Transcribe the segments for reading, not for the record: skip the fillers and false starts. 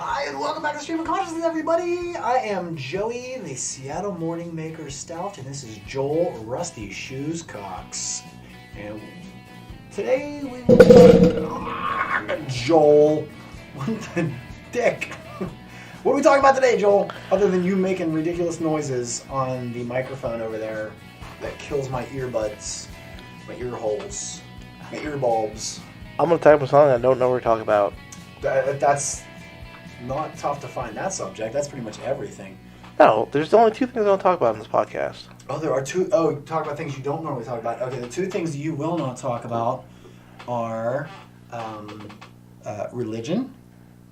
Hi, and welcome back to Stream of Consciousness, everybody. I am Joey, the Seattle Morning Maker Stout, and this is Joel Rusty Shoes Cox. And today Joel, what the dick? What are we talking about today, Joel? Other than you making ridiculous noises on the microphone over there that kills my earbuds, my ear holes, my ear bulbs. I'm gonna type a song I don't know what we're talking about. That's not tough to find that subject. That's pretty much everything. No, there's only two things I want to talk about in this podcast. Oh, there are two. Oh, talk about things you don't normally talk about. Okay, the two things you will not talk about are religion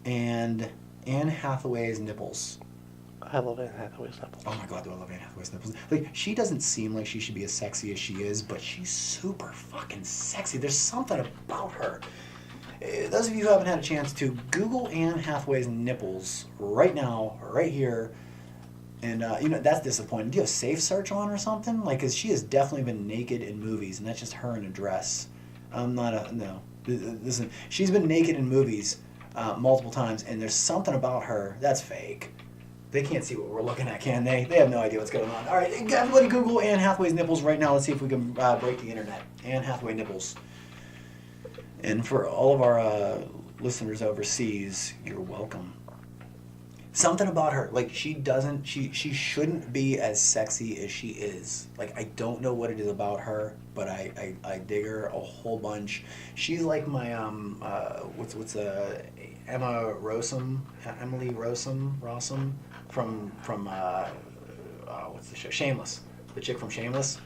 and Anne Hathaway's nipples. I love Anne Hathaway's nipples. Oh my god, do I love Anne Hathaway's nipples. Like, she doesn't seem like she should be as sexy as she is, but she's super fucking sexy. There's something about her. Those of you who haven't had a chance to, Google Anne Hathaway's nipples right now, right here, and that's disappointing. Do you have safe search on or something? Like, cause she has definitely been naked in movies, and that's just her in a dress. No. Listen, she's been naked in movies multiple times, and there's something about her that's fake. They can't see what we're looking at, can they? They have no idea what's going on. All right, everybody Google Anne Hathaway's nipples right now. Let's see if we can break the internet. Anne Hathaway nipples. And for all of our listeners overseas, you're welcome. Something about her, like she shouldn't be as sexy as she is. Like, I don't know what it is about her, but I dig her a whole bunch. She's like my Emily Rossum from what's the show? Shameless. The chick from Shameless.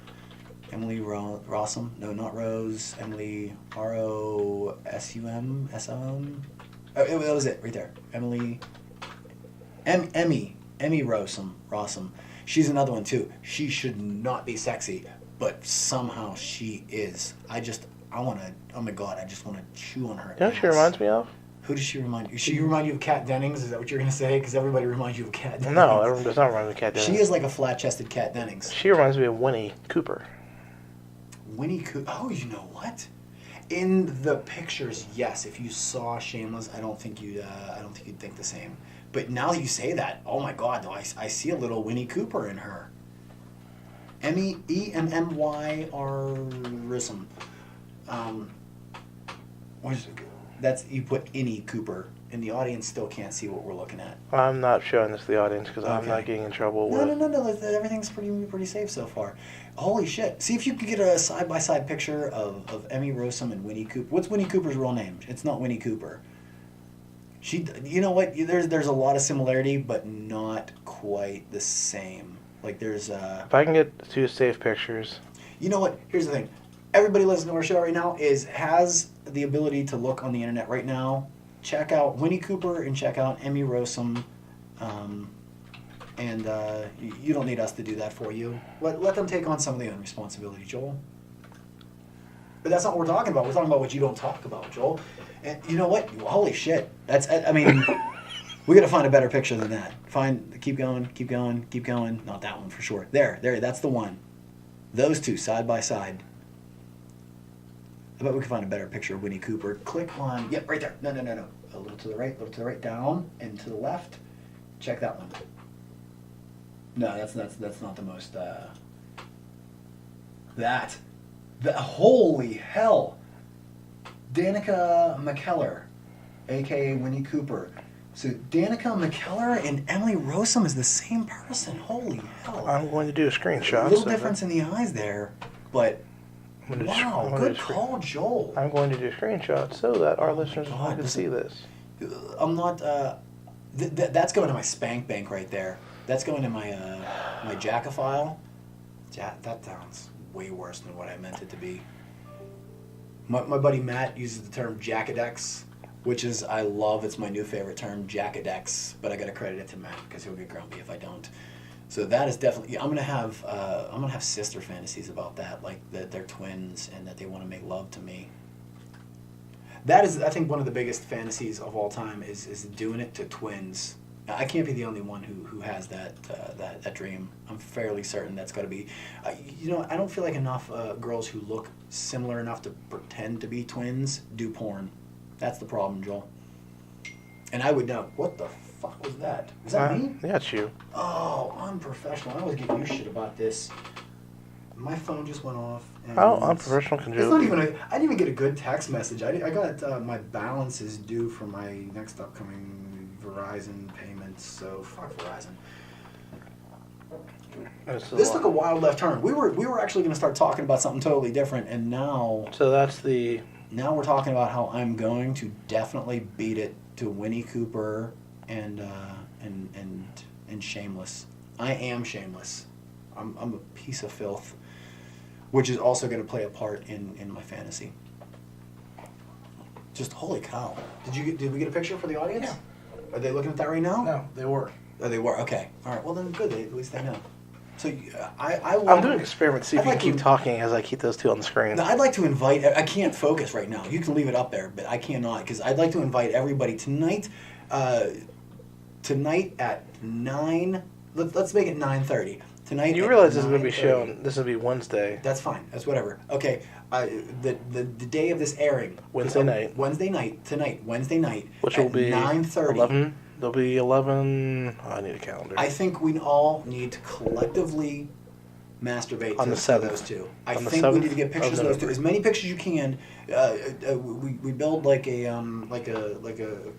Emily Rossum. No, not Rose. Emily Rossum. S-O-M. Oh, that was it, right there. Emmy Rossum. She's another one, too. She should not be sexy, but somehow she is. Oh my god, I just want to chew on her. You know what she reminds me of? Who does she remind you? She remind you of Kat Dennings? Is that what you're going to say? Because everybody reminds you of Kat Dennings. No, everyone does not remind me of Kat Dennings. She is like a flat-chested Kat Dennings. She reminds me of Winnie Cooper. Winnie Cooper. Oh, you know what? In the pictures, yes. If you saw Shameless, I don't think you'd think the same. But now that you say that, oh my God, no, I see a little Winnie Cooper in her. Emmyrism. That's, you put any Cooper, and the audience still can't see what we're looking at. I'm not showing this to the audience because I'm not getting in trouble with... No. Everything's pretty safe so far. Holy shit. See if you could get a side-by-side picture of Emmy Rossum and Winnie Cooper. What's Winnie Cooper's real name? It's not Winnie Cooper. You know what? There's a lot of similarity, but not quite the same. Like, there's... If I can get two safe pictures... You know what? Here's the thing. Everybody listening to our show right now has the ability to look on the internet right now. Check out Winnie Cooper and check out Emmy Rossum. And you don't need us to do that for you. Let them take on some of the responsibility, Joel. But that's not what we're talking about. We're talking about what you don't talk about, Joel. And you know what? Holy shit. We got to find a better picture than that. Keep going. Not that one for sure. There, that's the one. Those two side by side. I bet we can find a better picture of Winnie Cooper. Click on, yep, right there. No. A little to the right, down, and to the left. Check that one. No, that's not the most, holy hell. Danica McKellar, a.k.a. Winnie Cooper. So Danica McKellar and Emily Rossum is the same person. Holy hell. I'm going to do a screenshot. A little difference in the eyes there, but... Wow, good call, Joel. I'm going to do a screenshot so that our listeners can see this. I'm not... that's going to my spank bank right there. That's going to my my Jacka-file. That sounds way worse than what I meant it to be. My buddy Matt uses the term Jackadex, which is, I love, it's my new favorite term, Jackadex, but I got to credit it to Matt because he'll get grumpy if I don't. So that is definitely... I'm gonna have sister fantasies about that, like that they're twins and that they want to make love to me. That is, I think, one of the biggest fantasies of all time is doing it to twins. I can't be the only one who has that dream. I'm fairly certain that's got to be... I don't feel like enough girls who look similar enough to pretend to be twins do porn. That's the problem, Joel. And I would know, what the fuck was that? Is that me? Yeah, it's you. Oh, unprofessional. I always give you shit about this. My phone just went off. And Unprofessional can it's not even I didn't even get a good text message. I got my balance is due for my next upcoming Verizon payments. So fuck Verizon. This took a wild left turn. We were actually going to start talking about something totally different, and now. So that's the. Now we're talking about how I'm going to definitely beat it to Winnie Cooper and Shameless. I am Shameless. I'm a piece of filth, which is also going to play a part in my fantasy. Just holy cow! Did we get a picture for the audience? Yeah. Are they looking at that right now? No, they were. Oh, they were. Okay. All right. Well, then good. At least they know. So I'm doing experiments. See if you can keep talking as I keep those two on the screen. Now, I'd like to invite. I can't focus right now. You can leave it up there, but I cannot because I'd like to invite everybody tonight. Tonight at 9. Let's make it 9:30 tonight. You realize this is going to be shown. This will be Wednesday. That's fine. That's whatever. Okay. The day of this airing. Wednesday night. Wednesday night tonight. Wednesday night. Which will be 9:30. 11. There'll be 11. Oh, I need a calendar. I think we all need to collectively masturbate on to the 7th. those two. I on think we need to get pictures of those two. As many pictures as you can. We build like a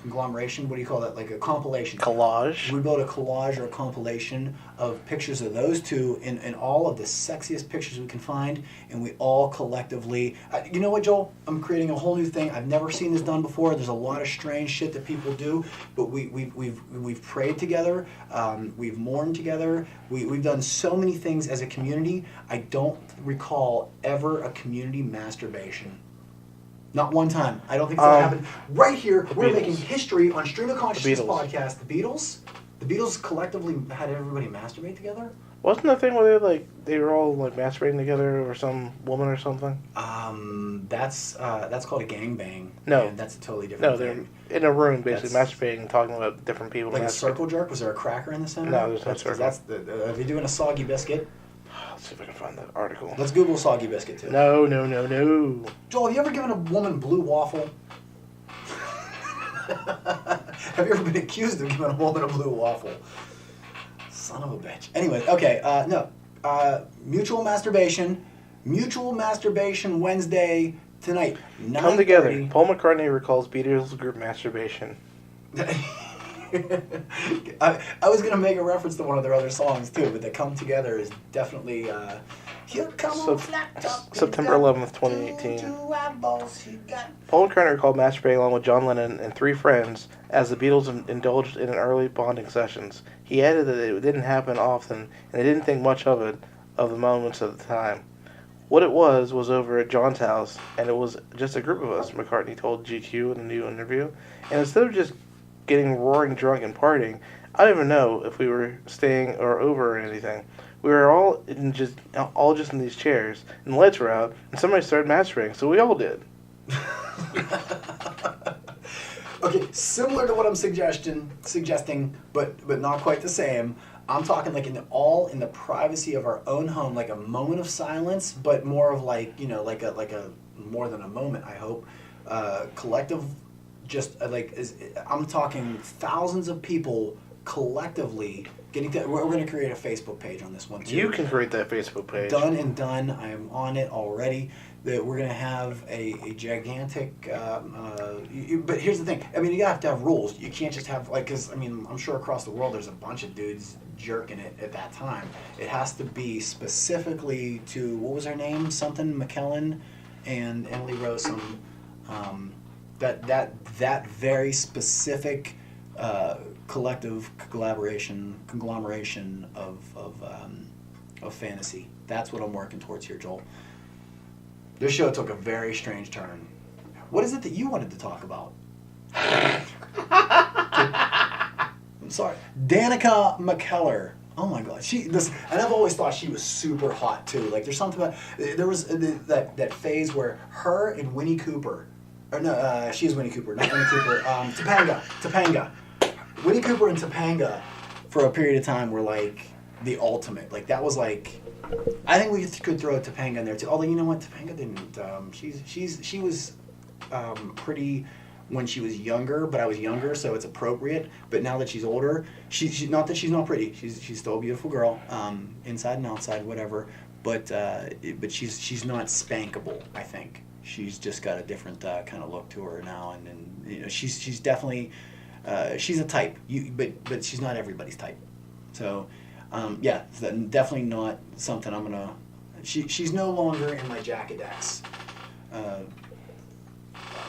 conglomeration. What do you call that? Like a compilation. Collage. We build a collage or a compilation of pictures of those two and all of the sexiest pictures we can find, and we all collectively. You know what, Joel? I'm creating a whole new thing. I've never seen this done before. There's a lot of strange shit that people do, but we've prayed together. We've mourned together. We've done so many things as a community. I don't recall ever a community masturbation. Not one time. I don't think it's going to happen. Right here, we're making history on Stream of Consciousness podcast. The Beatles collectively had everybody masturbate together. Wasn't the thing where they were all like masturbating together, or some woman or something? That's called a gangbang. No, and that's a totally different thing. They're in a room basically masturbating and talking about different people. Like a circle jerk. Was there a cracker in the center? No, there's no circle. Are they doing a soggy biscuit? Let's see if I can find that article. Let's Google soggy biscuit too. No. Joel, have you ever given a woman blue waffle? Have you ever been accused of giving a woman a blue waffle? Son of a bitch. Anyway, okay, no. Mutual masturbation Wednesday tonight. Come together. Paul McCartney recalls Beatles group masturbation. I was going to make a reference to one of their other songs too, but the Come Together is definitely here come on flat top, September 11th, 2018. Paul McCartney recalled masturbating along with John Lennon and 3 friends as the Beatles indulged in early bonding sessions. He added that it didn't happen often, and they didn't think much of the moments at the time. What it was over at John's house, and it was just a group of us, McCartney told GQ in a new interview. And instead of just getting roaring drunk and partying, I don't even know if we were staying or over or anything. We were all just in these chairs, and the lights were out, and somebody started masturbating, so we all did. Okay, similar to what I'm suggesting, but not quite the same. I'm talking like in the privacy of our own home, like a moment of silence, but more of like a more than a moment. I hope collective. I'm talking thousands of people collectively getting together. We're going to create a Facebook page on this one too. You can create that Facebook page. Done and done. I am on it already. That we're going to have a gigantic. But here's the thing. I mean, you have to have rules. You can't just have because I'm sure across the world there's a bunch of dudes jerking it at that time. It has to be specifically to what was her name? Something McKellen and Emily Rossum. That very specific collective conglomeration of fantasy. That's what I'm working towards here, Joel. This show took a very strange turn. What is it that you wanted to talk about? I'm sorry, Danica McKellar. Oh my God, and I've always thought she was super hot too. Like there's something about there was that phase where her and Winnie Cooper. Or no, she is Winnie Cooper, not Winnie Cooper. Topanga. Winnie Cooper and Topanga, for a period of time, were like the ultimate. Like that was like, I think we could throw Topanga in there too. Although you know what, Topanga didn't. She was pretty when she was younger, but I was younger, so it's appropriate. But now that she's older, she's not that she's not pretty. She's still a beautiful girl, inside and outside, whatever. But she's not spankable. I think she's just got a different kind of look to her now, and she's definitely she's a type. But she's not everybody's type. So yeah, definitely not something I'm gonna. She's no longer in my Jackadex.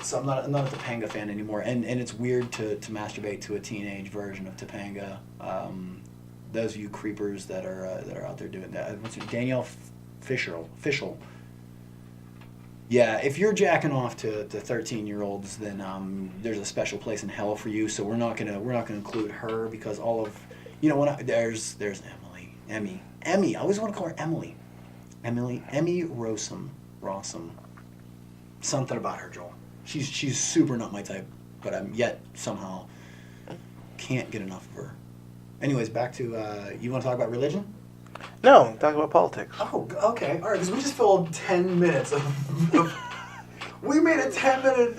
So I'm not a Topanga fan anymore, and it's weird to masturbate to a teenage version of Topanga. Those of you creepers that are out there doing that, what's her, Danielle Fishel. Yeah, if you're jacking off to 13-year-olds, then there's a special place in hell for you. So we're not gonna include her because all of there's Emmy. I always want to call her Emily Rossum. Something about her, Joel. She's super not my type, but I'm yet somehow can't get enough of her. Anyways, back to you want to talk about religion? No, talk about politics. Oh, okay, all right. Because we just filled 10 minutes of we made a 10-minute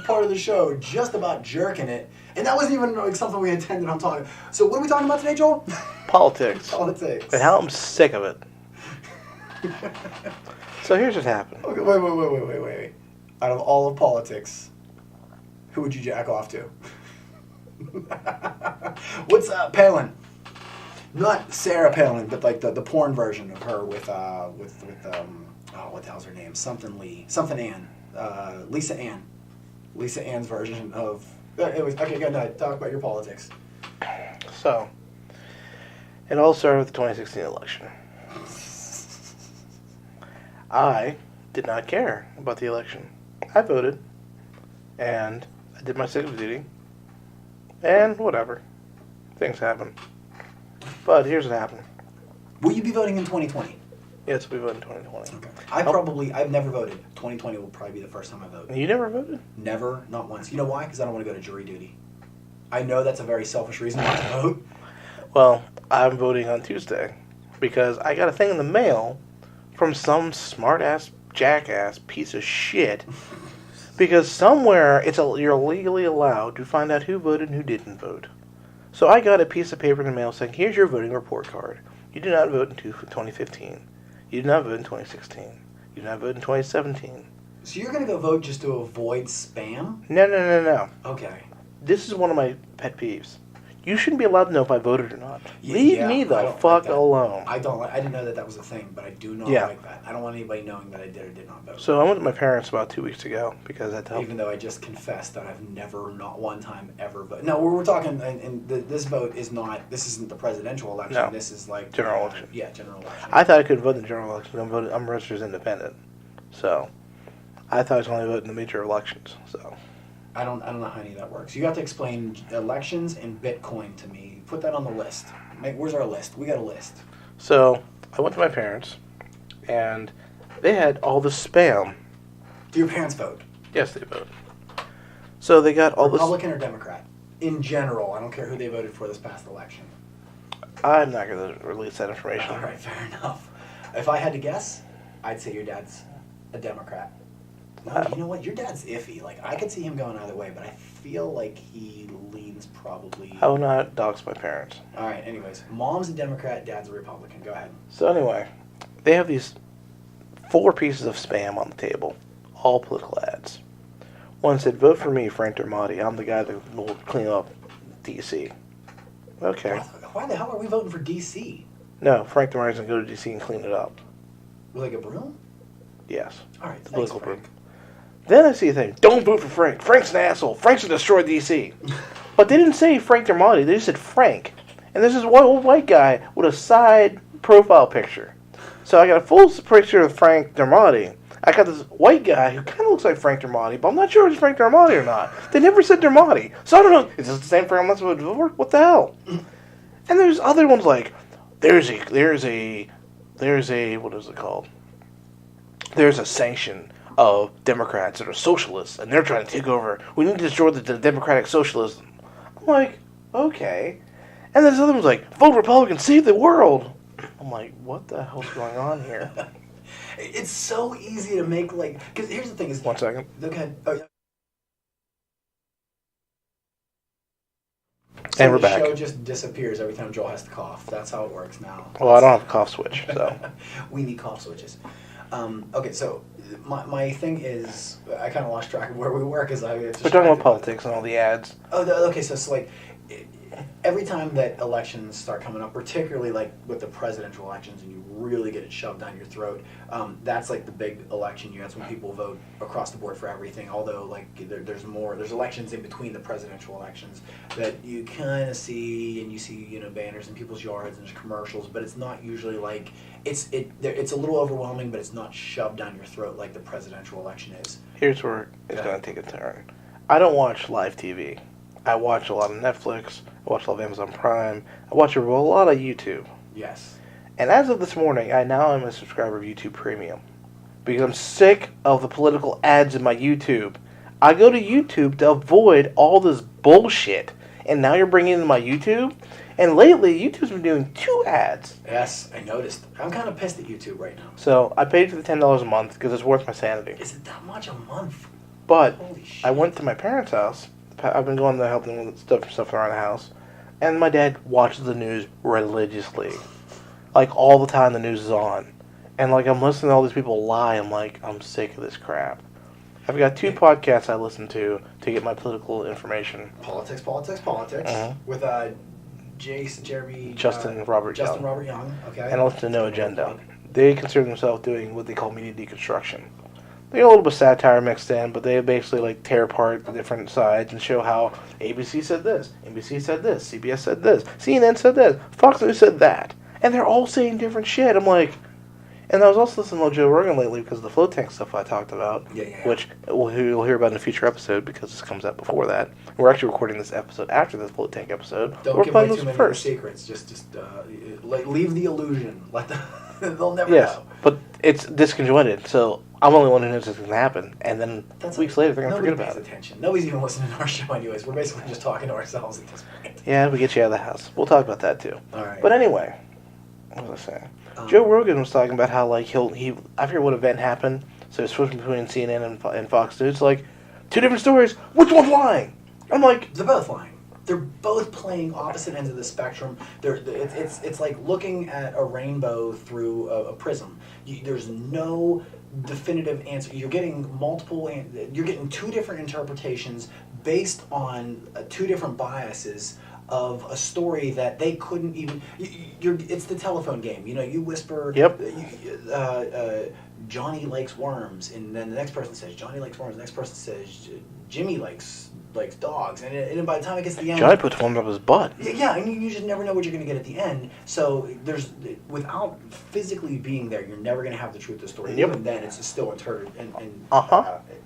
part of the show just about jerking it, and that wasn't even like something we intended on talking. So what are we talking about today, Joel? Politics. Politics. And how I'm sick of it. So here's what happened. Okay, wait. Out of all of politics, who would you jack off to? What's Palin? Not Sarah Palin, but like the porn version of her with what the hell's her name? Something Ann. Lisa Ann. Lisa Ann's version of. Anyways, okay, go ahead. Talk about your politics. So, it all started with the 2016 election. I did not care about the election. I voted, and I did my civic duty, and whatever. Things happen. But here's what happened. Will you be voting in 2020? Yes, we voted in 2020. Okay. I've never voted. 2020 will probably be the first time I vote. You never voted? Never, not once. You know why? Because I don't want to go to jury duty. I know that's a very selfish reason not to vote. Well, I'm voting on Tuesday because I got a thing in the mail from some smart-ass, jackass piece of shit. Because somewhere you're legally allowed to find out who voted and who didn't vote. So I got a piece of paper in the mail saying, here's your voting report card. You did not vote in 2015. You did not vote in 2016. You did not vote in 2017. So you're going to go vote just to avoid spam? No. Okay. This is one of my pet peeves. You shouldn't be allowed to know if I voted or not. Leave me the fuck alone. I didn't know that was a thing, but I do not like that. I don't want anybody knowing that I did or did not vote. So I went to my parents about 2 weeks ago because I told even though I just confessed that I've never, not one time, ever voted. No, we're talking, and this vote is not, this isn't the presidential election. No. This is like... General election. Yeah, general election. I thought I could vote in the general election. I'm registered as independent. So I thought I was only voting in the major elections. So... I don't know how any of that works. You have to explain elections and Bitcoin to me. Put that on the list. Where's our list? We got a list. So I went to my parents, and they had all the spam. Do your parents vote? Yes, they vote. So they got all Republican or Democrat? In general, I don't care who they voted for this past election. I'm not going to release that information. All right, fair enough. If I had to guess, I'd say your dad's a Democrat. No, you know what? Your dad's iffy. Like, I could see him going either way, but I feel like he leans probably... I will not dox my parents. All right, anyways. Mom's a Democrat, dad's a Republican. Go ahead. So anyway, they have these 4 pieces of spam on the table, all political ads. One said, vote for me, Frank Dermody. I'm the guy that will clean up D.C. Okay. Why the hell are we voting for D.C.? No, Frank Dermody's going to go to D.C. and clean it up. With like a broom? Yes. All right, thanks, Frank. Broom. Then I see a thing, don't vote for Frank. Frank's an asshole. Frank's going to destroy D.C. But they didn't say Frank Dermody. They just said Frank. And this is one old white guy with a side profile picture. So I got a full picture of Frank Dermody. I got this white guy who kind of looks like Frank Dermody, but I'm not sure if it's Frank Dermody or not. They never said Dermody. So I don't know, is this the same Frank I'm not supposed to vote for? What the hell? And there's other ones like, there's a what is it called? There's a sanction of Democrats that are socialists, and they're trying to take over. We need to destroy the democratic socialism. I'm like, okay. And there's other ones like, vote Republican, save the world. I'm like, what the hell's going on here? It's so easy to make, like, because here's the thing is... 1 second. Okay. Oh, yeah. So And we're the back. show just disappears every time Joel has to cough. That's how it works now. Well, I don't have a cough switch, so. We need cough switches. Okay, so my thing is, I kind of lost track of where we were because I. We're talking about politics and all the ads. Oh, okay. So it's like every time that elections start coming up, particularly like with the presidential elections, and you really get it shoved down your throat, that's like the big election year. That's when people vote across the board for everything. Although like there's elections in between the presidential elections that you kind of see, and you see banners in people's yards and there's commercials, but it's not usually like it's a little overwhelming, but it's not shoved down your throat like the presidential election is. Here's where it's going to take a turn. I don't watch live TV. I watch a lot of Netflix. I watch a lot of Amazon Prime. I watch a lot of YouTube. Yes. And as of this morning, I now am a subscriber of YouTube Premium. Because I'm sick of the political ads in my YouTube. I go to YouTube to avoid all this bullshit. And now you're bringing it into my YouTube? And lately, YouTube's been doing 2 ads. Yes, I noticed. I'm kind of pissed at YouTube right now. So, I paid for the $10 a month because it's worth my sanity. Is it that much a month? But, Holy shit. I went to my parents' house. I've been going to help them with stuff around the house. And my dad watches the news religiously. Like, all the time the news is on. And, like, I'm listening to all these people lie. I'm like, I'm sick of this crap. I've got 2 podcasts I listen to get my political information. Politics. With Jeremy... Justin and Robert Young. Justin Robert Young, okay. And I listen to No Agenda. They consider themselves doing what they call media deconstruction. They got a little bit of satire mixed in, but they basically like tear apart the different sides and show how ABC said this, NBC said this, CBS said this, CNN said this, Fox News said that. And they're all saying different shit. I'm like... And I was also listening to Joe Rogan lately because of the float tank stuff I talked about, which you'll hear about in a future episode because this comes out before that. We're actually recording this episode after this float tank episode. Don't give away too many secrets. Just leave the illusion. They'll never know. But it's disconjointed, so I'm the only one who knows this can happen. And then weeks later, they're going to forget about it. Attention. Nobody's even listening to our show anyways. We're basically just talking to ourselves at this point. Yeah, we get you out of the house. We'll talk about that too. All right. But anyway, what was I saying? Joe Rogan was talking about how like I forget what event happened, so he's switching between CNN and Fox News. Like 2 different stories. Which one's lying? I'm like, they're both lying. They're both playing opposite ends of the spectrum. It's like looking at a rainbow through a prism. There's no definitive answer. You're getting You're getting 2 different interpretations based on 2 different biases of a story that they couldn't even. It's the telephone game. You whisper. Yep. Johnny likes worms, and then the next person says Johnny likes worms. The next person says Jimmy likes dogs, and by the time it gets to the end, Johnny puts one up his butt. Yeah, and you just never know what you're going to get at the end. So without physically being there, you're never going to have the truth of the story. Yep. Even then, it's still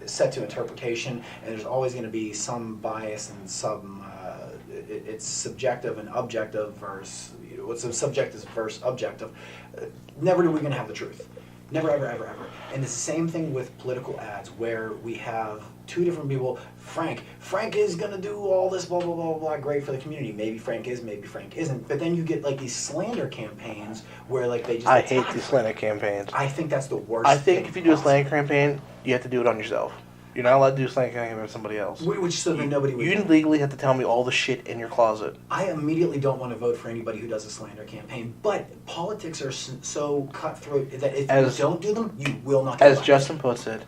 set to interpretation, and there's always going to be some bias and some. It's subjective and objective versus what's subjective versus objective. Never are we going to have the truth. Never, ever, ever, ever. And it's the same thing with political ads where we have 2 different people. Frank is going to do all this, blah, blah, blah, blah, great for the community. Maybe Frank is, maybe Frank isn't. But then you get like these slander campaigns where like they just I hate these slander campaigns. I think that's the worst I think if you do a slander campaign, you have to do it on yourself. You're not allowed to do a slander campaign with somebody else. Which so that nobody would. You legally have to tell me all the shit in your closet. I immediately don't want to vote for anybody who does a slander campaign, but politics are so cutthroat that if you don't do them, you will not get As Justin puts it,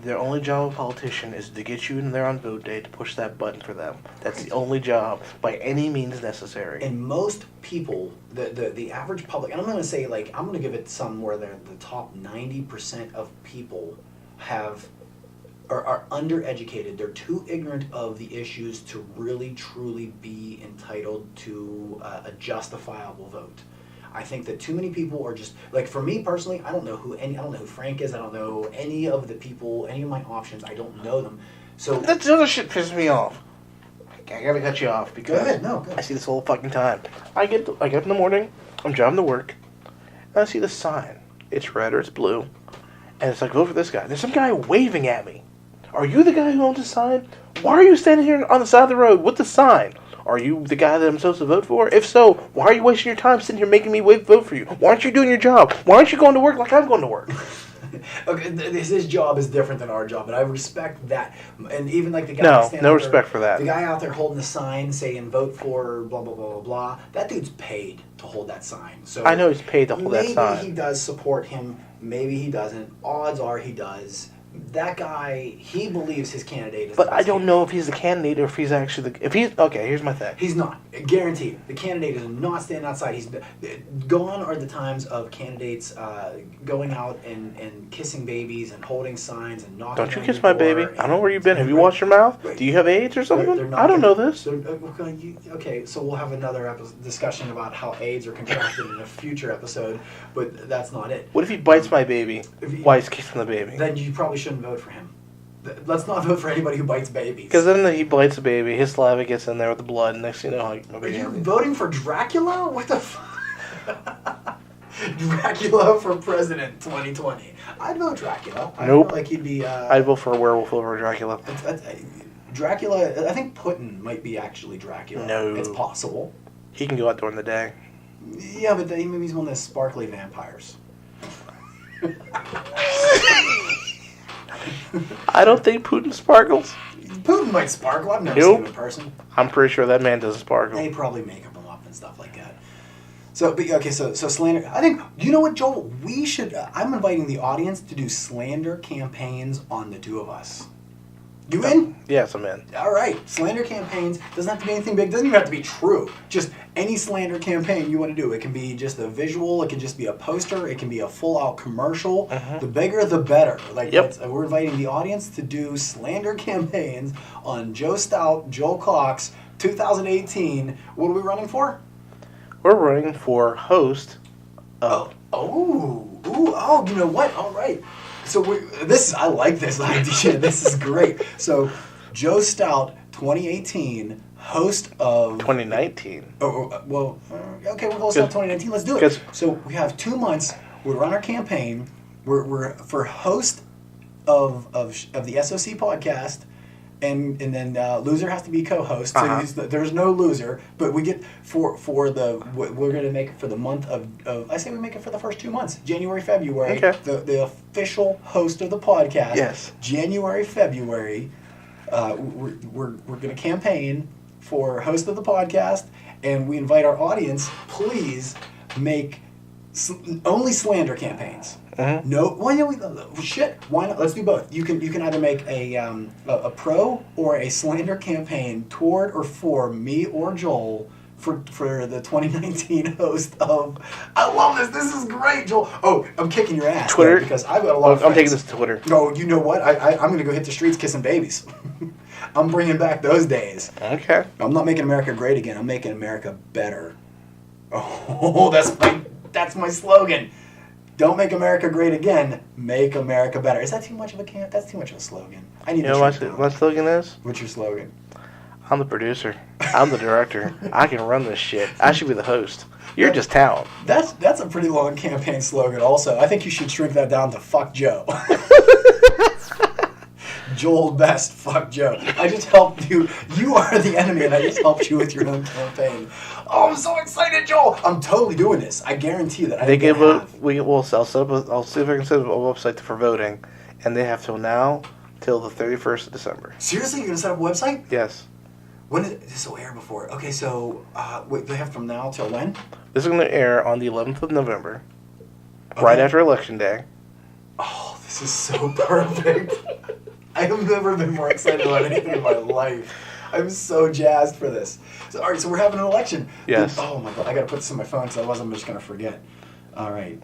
their only job of a politician is to get you in there on vote day to push that button for them. That's the only job by any means necessary. And most people, the average public, and I'm going to say I'm going to give it somewhere there, the top 90% of people are undereducated. They're too ignorant of the issues to really truly be entitled to a justifiable vote. I think that too many people are just for me personally. I don't know who Frank is. I don't know any of the people, any of my options. I don't know them. So that other shit pisses me off. I gotta cut you off because go ahead. No, go ahead. I see this whole fucking time. I get up in the morning. I'm driving to work, and I see the sign. It's red or it's blue, and it's like, vote for this guy. There's some guy waving at me. Are you the guy who owns the sign? Why are you standing here on the side of the road with the sign? Are you the guy that I'm supposed to vote for? If so, why are you wasting your time sitting here making me vote for you? Why aren't you doing your job? Why aren't you going to work like I'm going to work? Okay, his job is different than our job, but I respect that. And even like the guy no respect for that. The guy out there holding the sign saying "vote for blah blah blah blah blah." That dude's paid to hold that sign. So I know he's paid to hold that sign. Maybe he does support him. Maybe he doesn't. Odds are he does. That guy, he believes his candidate is. But I don't know if he's the candidate or if he's actually the. If he's okay, here's my thing. He's not guaranteed. The candidate is not standing outside. He's gone are the times of candidates going out and kissing babies and holding signs and knocking. Don't you kiss my baby? I don't know where you've been. Have you washed your mouth? Do you have AIDS or something? I don't know this. Okay, so we'll have another discussion about how AIDS are contracted in a future episode, but that's not it. What if he bites my baby while he's kissing the baby? Then you probably shouldn't vote for him. Let's not vote for anybody who bites babies. Because then he bites the baby, his saliva gets in there with the blood, and next thing you know, Are you voting for Dracula? What the fuck? Dracula for president 2020. I'd vote Dracula. I Nope. feel like he'd be... I'd vote for a werewolf over Dracula. Dracula, I think Putin might be actually Dracula. No. It's possible. He can go out during the day. Yeah, but maybe he's one of the sparkly vampires. I don't think Putin sparkles. Putin might sparkle. I've never seen him in person. I'm pretty sure that man doesn't sparkle. They probably make him up and stuff like that. So, but, okay, so slander. I think, you know what, Joel? We should, I'm inviting the audience to do slander campaigns on the two of us. You in? Yes, I'm in. All right. Slander campaigns. Doesn't have to be anything big. Doesn't even have to be true. Just any slander campaign you want to do. It can be just a visual. It can just be a poster. It can be a full-out commercial. The bigger, the better. Like we're inviting the audience to do slander campaigns on Joe Stout, Joel Cox, 2018. What are we running for? We're running for host of... Oh, you know what? All right. So I like this idea. This is great. So, Joe Stout, 2018, host of 2019. Okay, we'll go Stout 2019. Let's do it. So we have 2 months. We run our campaign. We're for host of the SOC podcast, and then loser has to be co-host. So there's no loser, but we get for we're gonna make it for the month of I say we make it for the first 2 months, January, February. Okay. The official host of the podcast. Yes. January, February. We're gonna campaign for host of the podcast, and we invite our audience. Please make only slander campaigns. No, shit. Why not? Let's do both. You can either make a pro or a slander campaign toward or for me or Joel for the 2019 host of. I love this. This is great, Joel. Oh, I'm kicking your ass. Twitter, because I've got a lot of friends. I'm taking this to Twitter. No, you know what? I'm gonna go hit the streets kissing babies. I'm bringing back those days. Okay. I'm not making America great again. I'm making America better. Oh, that's my slogan. Don't make America great again. Make America better. Is that too much of a camp? That's too much of a slogan. I need. You know what my slogan is? What's your slogan? I'm the producer. I'm the director. I can run this shit. I should be the host. You're just talent. That's a pretty long campaign slogan. Also, I think you should shrink that down to "fuck Joe." Joel Best, fuck Joe. I just helped you. You are the enemy, and I just helped you with your own campaign. Oh, I'm so excited, Joel! I'm totally doing this. I guarantee that. I'll see if I can set up a website for voting, and they have till the 31st of December. Seriously, you're gonna set up a website? Yes. When did this will air before? Okay, so wait, they have from now till when? This is gonna air on the 11th of November, right after Election Day. Oh, this is so perfect. I have never been more excited about anything in my life. I'm so jazzed for this. So, all right, so we're having an election. Yes. Oh, my God. I got to put this in my phone because otherwise I'm just going to forget. All right.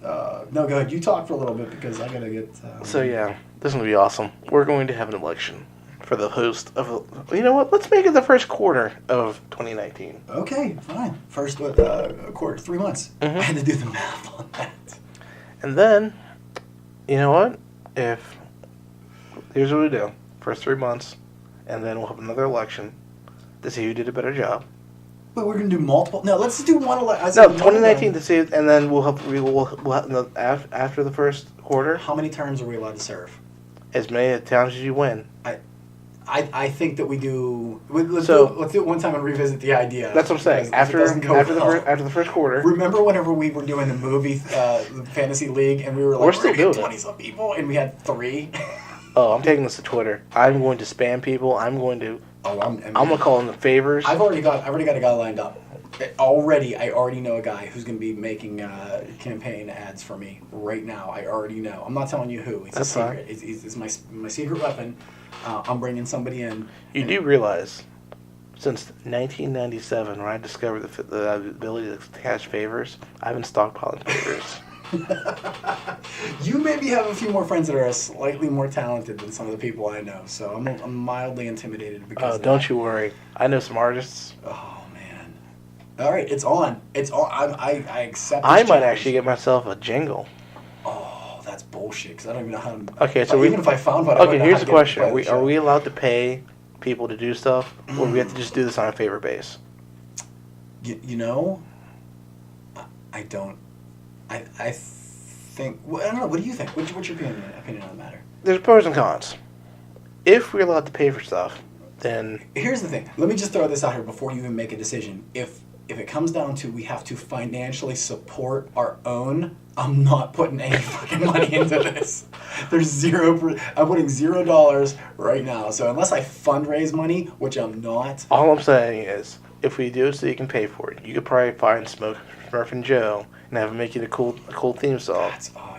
No, go ahead. You talk for a little bit because I got to get... So, yeah, this is going to be awesome. We're going to have an election for the host of... You know what? Let's make it the first quarter of 2019. Okay, fine. First quarter, 3 months. I had to do the math on that. And then, you know what? Here's what we do. First 3 months, and then we'll have another election to see who did a better job. But we're going to do multiple... No, let's do one election. No, 2019 to see, and then we'll have after the first quarter. How many terms are we allowed to serve? As many times as you win. I think that we do. Let's do it one time and revisit the idea. That's what I'm saying. After the first quarter. Remember whenever we were doing the movie fantasy league and we were like, we're going to get 20-some people and we had 3. Oh, I'm taking this to Twitter. I'm going to spam people. I'm going to. I'm going to call in the favors. I've already got a guy lined up. I already know a guy who's going to be making campaign ads for me right now. I already know. I'm not telling you who. It's a secret. It's my secret weapon. I'm bringing somebody in. You do realize, since 1997, when I discovered the ability to cash favors, I've been stockpiling favors. You maybe have a few more friends that are slightly more talented than some of the people I know, so I'm mildly intimidated because. Oh, don't you worry. I know some artists. Oh man! All right, it's on. It's on. I accept. I might actually get myself a jingle. Oh, that's bullshit. Because I don't even know how to. Okay, so even if I found one. Okay, here's the question: Are we allowed to pay people to do stuff, or do we have to just do this on a favor base? You know, I don't. I think. Well, I don't know. What do you think? What's your opinion on the matter? There's pros and cons. If we're allowed to pay for stuff, then here's the thing. Let me just throw this out here before you even make a decision. If it comes down to we have to financially support our own, I'm not putting any fucking money into this. There's I'm putting $0 right now. So unless I fundraise money, which I'm not. All I'm saying is, if we do it so you can pay for it, you could probably find Smurf and Joe and have them make it a cool theme song.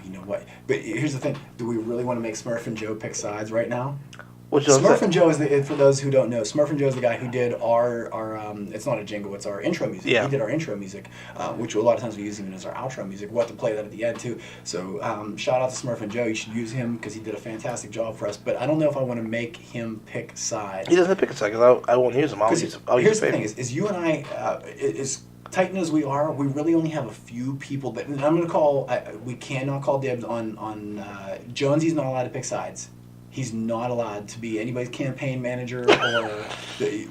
You know what? But here's the thing: do we really want to make Smurf and Joe pick sides right now? Smurf and Joe is for those who don't know. Smurf and Joe is the guy who did our it's not a jingle, it's our intro music. Yeah. He did our intro music, which a lot of times we use even as our outro music. We'll have to play that at the end too. So shout out to Smurf and Joe. You should use him because he did a fantastic job for us. But I don't know if I want to make him pick sides. He doesn't pick a side because I won't use him. Here's the thing: is you and I is. Titan as we are, we really only have a few people that, and I'm going to call. We cannot call dibs on Jonesy's not allowed to pick sides. He's not allowed to be anybody's campaign manager, or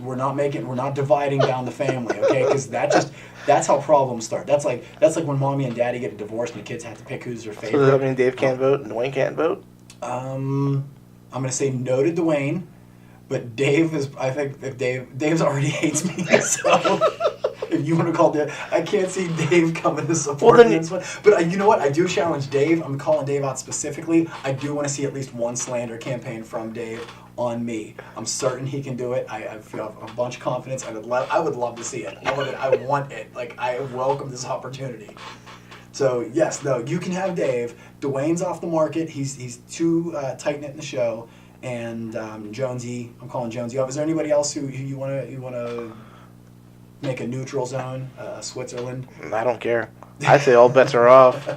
we're not dividing down the family, okay? Because that's how problems start. That's like when mommy and daddy get a divorce and the kids have to pick who's their favorite. So does that mean Dave can't vote and Dwayne can't vote? I'm going to say no to Dwayne, but Dave is. I think if Dave's already hates me, so. If you want to call Dave, I can't see Dave coming to support me in this one. But you know what? I do challenge Dave. I'm calling Dave out specifically. I do want to see at least one slander campaign from Dave on me. I'm certain he can do it. I feel a bunch of confidence. I would love to see it. I want it. Like, I welcome this opportunity. So yes, no, you can have Dave. Dwayne's off the market. He's too tight-knit in the show. And Jonesy, I'm calling Jonesy off. Is there anybody else who you want to make a neutral zone, Switzerland? I don't care. I say all bets are off.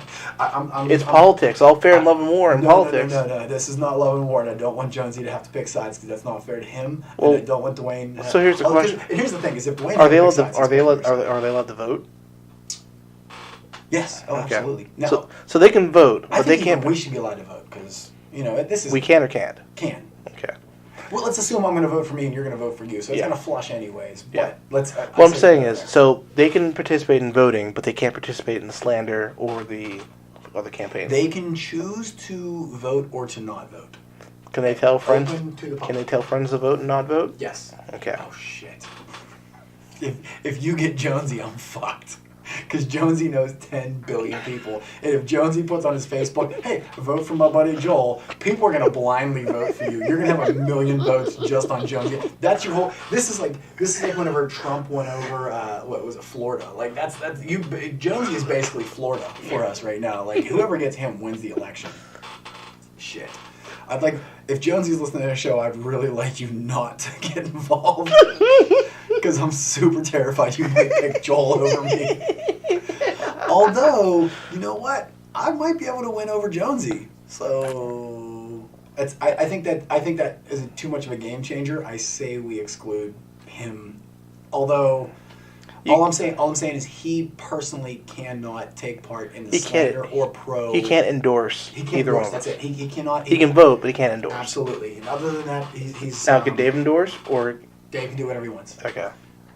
It's politics. All fair and love and war in politics. No. This is not love and war, and I don't want Jonesy to have to pick sides because that's not fair to him. And I don't want Dwayne. So here's the question. And here's the thing: is if Dwayne are they allowed to vote? Yes. Oh, okay. Absolutely. Now, so they can vote, but they can't. We should be allowed to vote because this is. We can or can't. Can. Okay. Well, let's assume I'm going to vote for me and you're going to vote for you, so it's going to flush anyways. But let's. What I'm saying is, so they can participate in voting, but they can't participate in the slander or the other campaign. They can choose to vote or to not vote. Can they tell friends? Can they tell friends to vote and not vote? Yes. Okay. Oh shit! If you get Jonesy, I'm fucked. Because Jonesy knows 10 billion people. And if Jonesy puts on his Facebook, hey, vote for my buddy Joel, people are going to blindly vote for you. You're going to have 1 million votes just on Jonesy. That's your whole... This is like whenever Trump went over, Florida. Like, that's you. Jonesy is basically Florida for us right now. Like, whoever gets him wins the election. Shit. If Jonesy's listening to the show, I'd really like you not to get involved. Because I'm super terrified you might pick Joel over me. Although, you know what? I might be able to win over Jonesy. So I think that is too much of a game changer. I say we exclude him. Although all I'm saying is he personally cannot take part in the slander or pro. He can't endorse. He can't endorse. That's it. He cannot. He can vote, but he can't endorse. Absolutely. And other than that, he's now. Can Dave endorse or? Dave can do whatever he wants. Okay.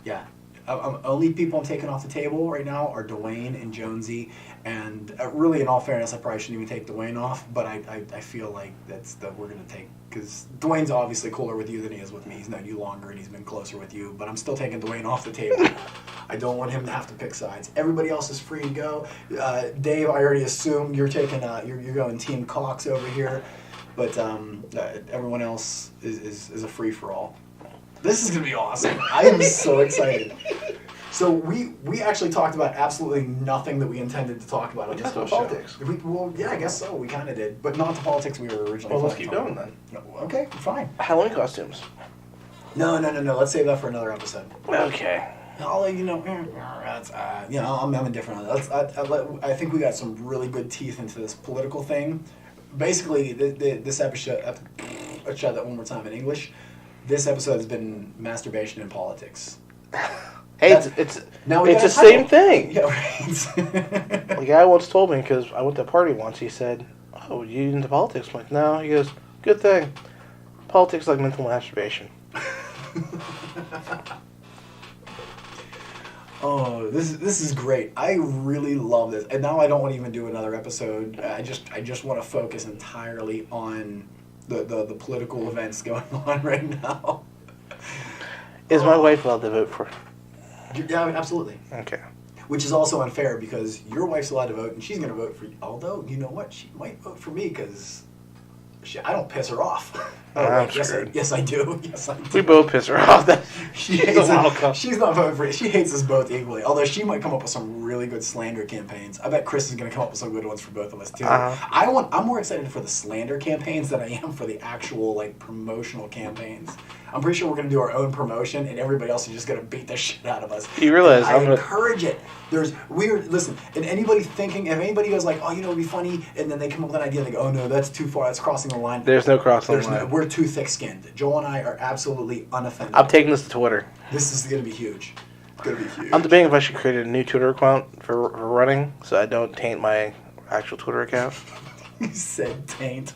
Yeah. only people I'm taking off the table right now are Dwayne and Jonesy, and really, in all fairness, I probably shouldn't even take Dwayne off, but I feel like we're gonna take, because Dwayne's obviously cooler with you than he is with me. He's known you longer and he's been closer with you, but I'm still taking Dwayne off the table. I don't want him to have to pick sides. Everybody else is free to go. Dave, I already assume you're taking you're going Team Cox over here, but everyone else is a free for all. This is going to be awesome. I am so excited. So we actually talked about absolutely nothing that we intended to talk about on this whole politics. show. Well, yeah, I guess so. We kind of did, but not the politics we were originally. Well, let's keep going then. No, okay, fine. Halloween costumes. No. Let's save that for another episode. Okay. I'll let you know. I'm indifferent on that. I think we got some really good teeth into this political thing. Basically, this episode. Let's try that one more time in English. This episode has been masturbation and politics. Hey, it's the same thing. Yeah, right. The guy once told me, because I went to a party once, he said, "Oh, you into politics?" I'm like, "No." He goes, "Good thing. Politics is like mental masturbation." Oh, this is great. I really love this. And now I don't want to even do another episode. I just want to focus entirely on the political events going on right now. Is my wife allowed to vote for? Yeah, absolutely. Okay. Which is also unfair because your wife's allowed to vote and she's going to vote for you. Although, you know what? She might vote for me because I don't piss her off. Yes, I do. Yes, I do. We both piss her off. She's not voting for it. She hates us both equally. Although she might come up with some really good slander campaigns. I bet Chris is going to come up with some good ones for both of us too. I'm more excited for the slander campaigns than I am for the actual promotional campaigans. I'm pretty sure we're going to do our own promotion, and everybody else is just going to beat the shit out of us. You realize I encourage it. There's weird. Listen, and anybody thinking, if anybody goes like, "Oh, it'd be funny," and then they come up with an idea, they go, "Oh no, that's too far. That's crossing the line." There's no crossing the line. We're too thick-skinned. Joel and I are absolutely unoffended. I'm taking this to Twitter. This is going to be huge. It's going to be huge. I'm debating if I should create a new Twitter account for running, so I don't taint my actual Twitter account. You said taint.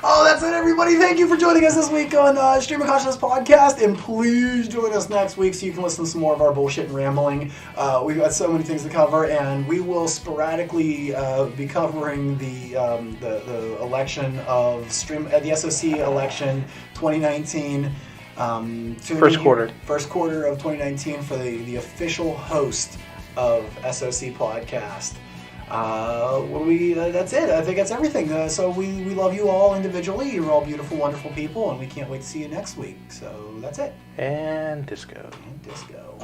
Oh, that's it, everybody. Thank you for joining us this week on Stream of Consciousness Podcast, and please join us next week so you can listen to some more of our bullshit and rambling. We've got so many things to cover, and we will sporadically be covering the election of the SOC election 2019. First quarter of 2019 for the official host of SOC Podcast. That's it. I think that's everything. So we love you all individually. You're all beautiful, wonderful people, and we can't wait to see you next week. So that's it. And disco. And disco.